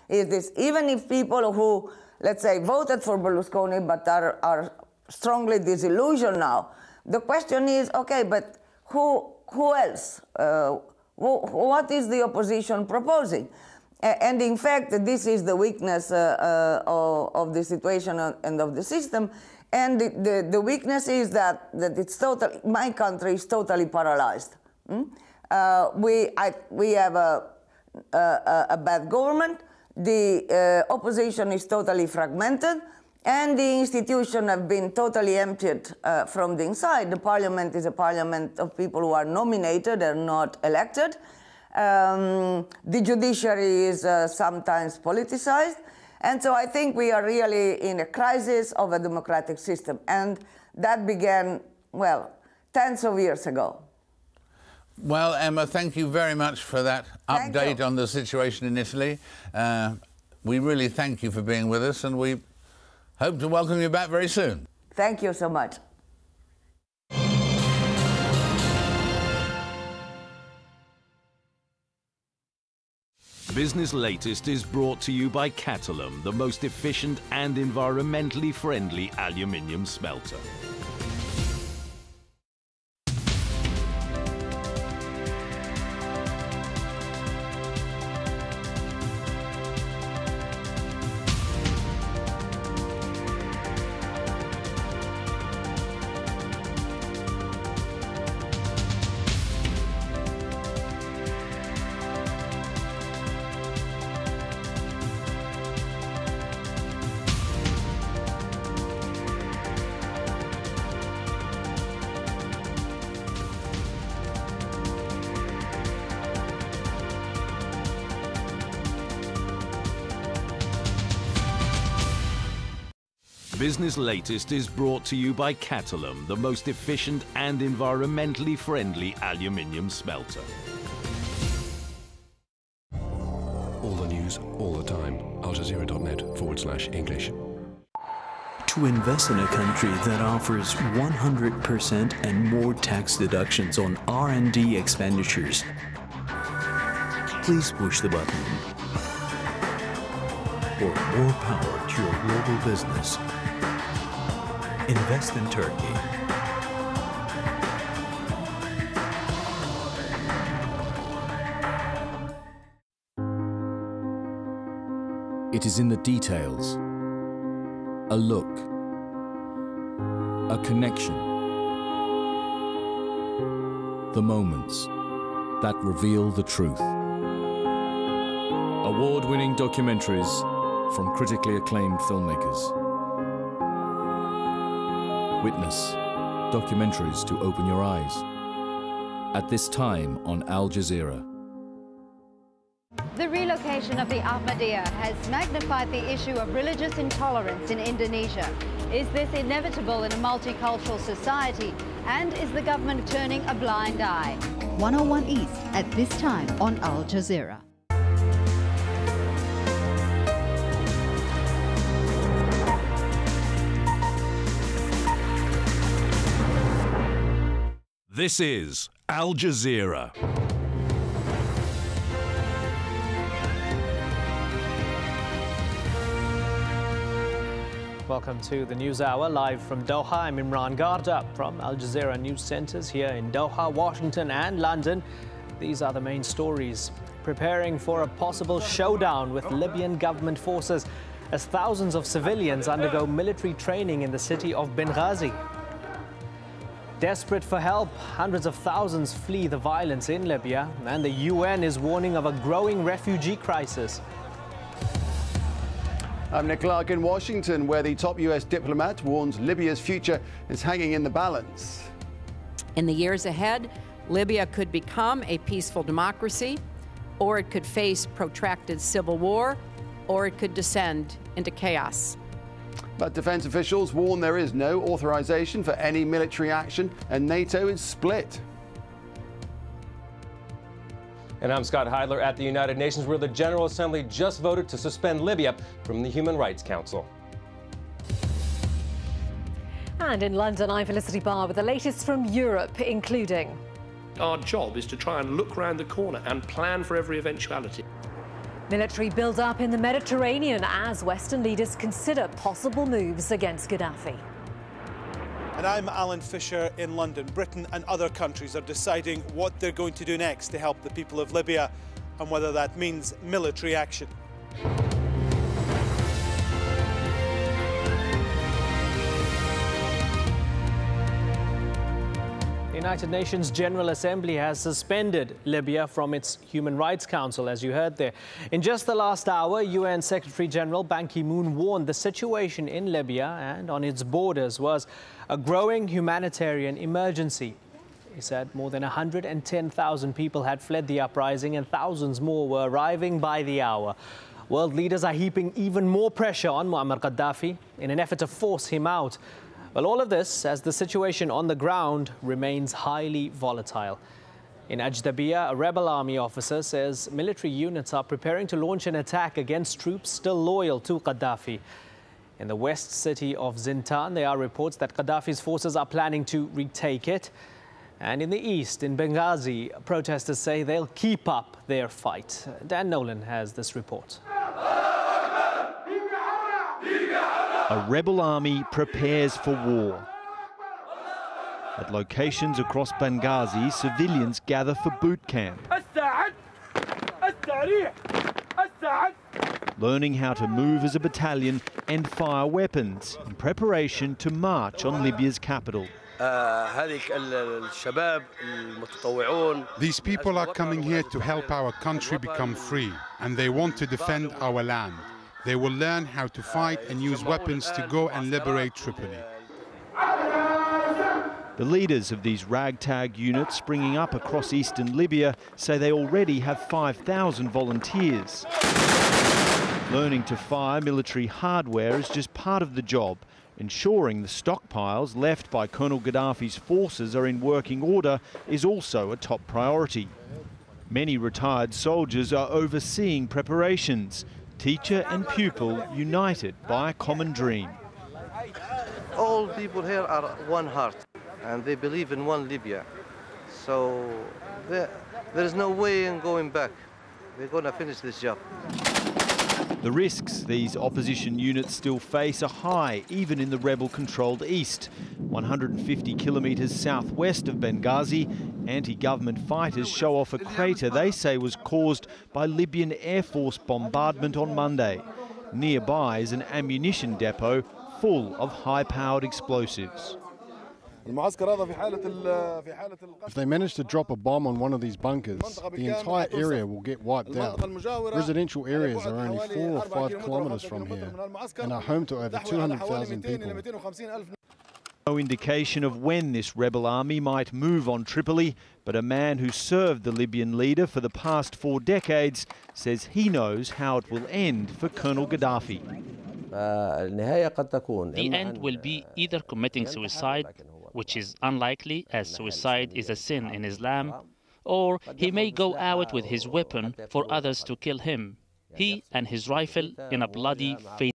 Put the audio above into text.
is this: even if people who, let's say, voted for Berlusconi but are strongly disillusioned now, the question is, okay, but who else? What is the opposition proposing? And in fact, this is the weakness of the situation and of the system. And the weakness is that my country is totally paralyzed. We have a bad government, the opposition is totally fragmented, and the institutions have been totally emptied from the inside. The parliament is a parliament of people who are nominated and not elected. The judiciary is sometimes politicized. And so I think we are really in a crisis of a democratic system. And that began, well, tens of years ago. Well, Emma, thank you very much for that update on the situation in Italy. We really thank you for being with us, and we hope to welcome you back very soon. Thank you so much. Business Latest is brought to you by Catalum, the most efficient and environmentally friendly aluminium smelter. Business Latest is brought to you by Catalum, the most efficient and environmentally friendly aluminium smelter. All the news, all the time. AlJazeera.net/English. To invest in a country that offers 100% and more tax deductions on R&D expenditures, please push the button. For more power to your global business, invest in Turkey. It is in the details. A look. A connection. The moments that reveal the truth. Award-winning documentaries from critically acclaimed filmmakers. Witness documentaries to open your eyes. At this time on Al Jazeera. The relocation of the Ahmadiyya has magnified the issue of religious intolerance in Indonesia. Is this inevitable in a multicultural society? And is the government turning a blind eye? 101 East at this time on Al Jazeera. This is Al Jazeera. Welcome to the News Hour, live from Doha. I'm Imran Garda from Al Jazeera News Centers here in Doha, Washington and London. These are the main stories. Preparing for a possible showdown with Libyan government forces as thousands of civilians undergo military training in the city of Benghazi. Desperate for help, hundreds of thousands flee the violence in Libya, and the UN is warning of a growing refugee crisis. I'm Nick Clark in Washington, where the top US diplomat warns Libya's future is hanging in the balance. In the years ahead, Libya could become a peaceful democracy, or it could face protracted civil war, or it could descend into chaos. But defense officials warn there is no authorization for any military action, and NATO is split. And I'm Scott Heidler at the United Nations, where the General Assembly just voted to suspend Libya from the Human Rights Council. And in London, I'm Felicity Barr with the latest from Europe, including... Our job is to try and look round the corner and plan for every eventuality. Military build-up in the Mediterranean as Western leaders consider possible moves against Gaddafi. And I'm Alan Fisher in London. Britain and other countries are deciding what they're going to do next to help the people of Libya and whether that means military action. The United Nations General Assembly has suspended Libya from its Human Rights Council, as you heard there. In just the last hour, UN Secretary General Ban Ki-moon warned the situation in Libya and on its borders was a growing humanitarian emergency. He said more than 110,000 people had fled the uprising and thousands more were arriving by the hour. World leaders are heaping even more pressure on Muammar Gaddafi in an effort to force him out. Well, all of this as the situation on the ground remains highly volatile. In AlJazeera, a rebel army officer says military units are preparing to launch an attack against troops still loyal to Gaddafi. In the west city of Zintan, there are reports that Gaddafi's forces are planning to retake it. And in the east, in Benghazi, protesters say they'll keep up their fight. Dan Nolan has this report. A rebel army prepares for war. At locations across Benghazi, civilians gather for boot camp, learning how to move as a battalion and fire weapons in preparation to march on Libya's capital. These people are coming here to help our country become free, and they want to defend our land. They will learn how to fight and use weapons to go and liberate Tripoli. The leaders of these ragtag units springing up across eastern Libya say they already have 5,000 volunteers. Learning to fire military hardware is just part of the job. Ensuring the stockpiles left by Colonel Gaddafi's forces are in working order is also a top priority. Many retired soldiers are overseeing preparations. Teacher and pupil united by a common dream. All people here are one heart and they believe in one Libya. So there is no way in going back. We're going to finish this job. The risks these opposition units still face are high, even in the rebel-controlled east. 150 kilometres southwest of Benghazi, anti-government fighters show off a crater they say was caused by Libyan Air Force bombardment on Monday. Nearby is an ammunition depot full of high-powered explosives. If they manage to drop a bomb on one of these bunkers, the entire area will get wiped out. Residential areas are only 4 or 5 kilometres from here and are home to over 200,000 people. No indication of when this rebel army might move on Tripoli, but a man who served the Libyan leader for the past 4 decades says he knows how it will end for Colonel Gaddafi. The end will be either committing suicide, which is unlikely as suicide is a sin in Islam, or he may go out with his weapon for others to kill him, he and his rifle in a bloody, fatal